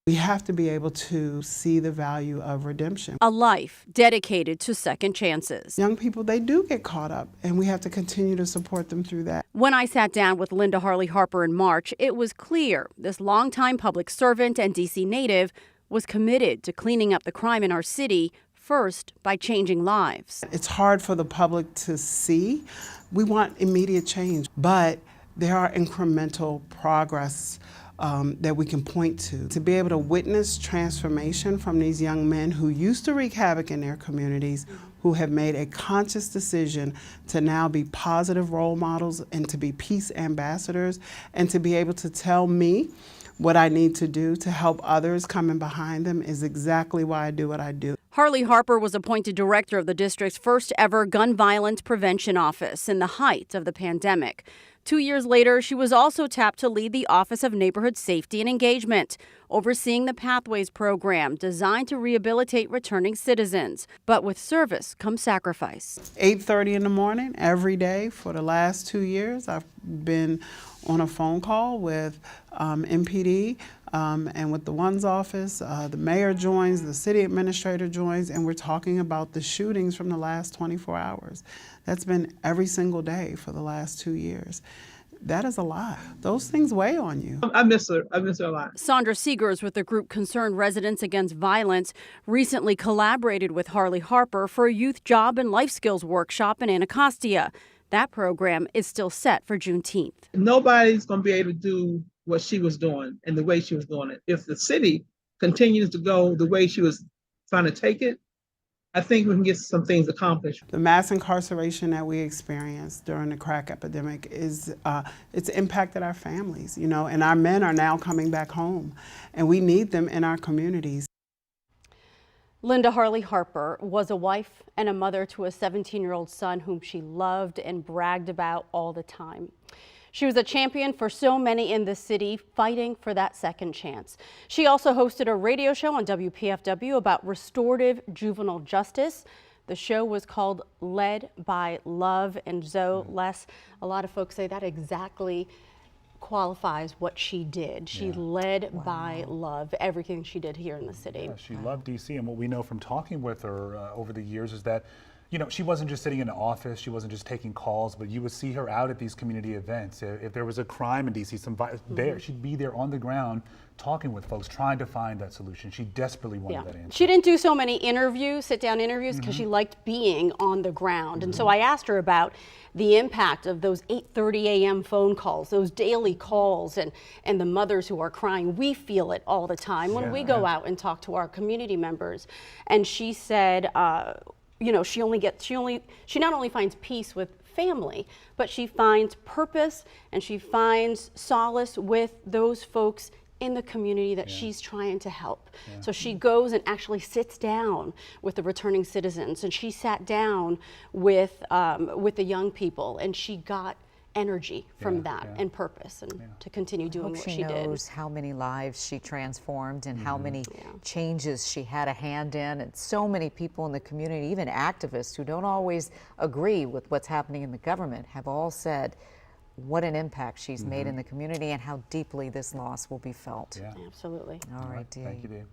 We have to be able to see the value of redemption. A life dedicated to second chances. Young people, they do get caught up, and we have to continue to support them through that. When I sat down with Linda Harllee Harper in March, it was clear this longtime public servant and D.C. native was committed to cleaning up the crime in our city, first by changing lives. It's hard for the public to see. We want immediate change, but there are incremental progress that we can point to be able to witness transformation from these young men who used to wreak havoc in their communities, who have made a conscious decision to now be positive role models and to be peace ambassadors, and to be able to tell me what I need to do to help others coming behind them is exactly why I do what I do. Harllee Harper was appointed director of the district's first ever gun violence prevention office in the height of the pandemic. 2 years later, she was also tapped to lead the Office of Neighborhood Safety and Engagement, overseeing the Pathways program designed to rehabilitate returning citizens. But with service comes sacrifice. 8:30 in the morning every day for the last 2 years, I've been on a phone call with MPD and with the ONE's office. The mayor joins, the city administrator joins, and we're talking about the shootings from the last 24 hours. That's been every single day for the last 2 years. That is a lot. Those things weigh on you. I miss her. I miss her a lot. Sandra Seegers with the group Concerned Residents Against Violence recently collaborated with Harllee Harper for a youth job and life skills workshop in Anacostia. That program is still set for Juneteenth. Nobody's going to be able to do what she was doing and the way she was doing it. If the city continues to go the way she was trying to take it, I think we can get some things accomplished. The mass incarceration that we experienced during the crack epidemic is it's impacted our families, you know, and our men are now coming back home, and we need them in our communities. Linda Harllee Harper was a wife and a mother to a 17-year-old son whom she loved and bragged about all the time. She was a champion for so many in the city, fighting for that second chance. She also hosted a radio show on WPFW about restorative juvenile justice. The show was called Led by Love, and Zoe, Les, a lot of folks say that exactly qualifies what she did. She led by love, everything she did here in the city. Yeah, she loved DC, and what we know from talking with her over the years is that, you know, she wasn't just sitting in an office, she wasn't just taking calls, but you would see her out at these community events. If there was a crime in DC, there, she'd be there on the ground talking with folks, trying to find that solution. She desperately wanted that answer. She didn't do so many interviews, sit-down interviews, because she liked being on the ground. And so I asked her about the impact of those 8:30 a.m. phone calls, those daily calls, and the mothers who are crying. We feel it all the time when we go out and talk to our community members. And she said, you know, she not only finds peace with family, but she finds purpose and she finds solace with those folks in the community that she's trying to help. So she goes and actually sits down with the returning citizens, and she sat down with the young people, and she got energy from that and purpose, and to continue doing what she did. She knows how many lives she transformed and how many changes she had a hand in, and so many people in the community, even activists who don't always agree with what's happening in the government, have all said what an impact she's made in the community and how deeply this loss will be felt. Absolutely. All right, Dee. Thank you, Dee.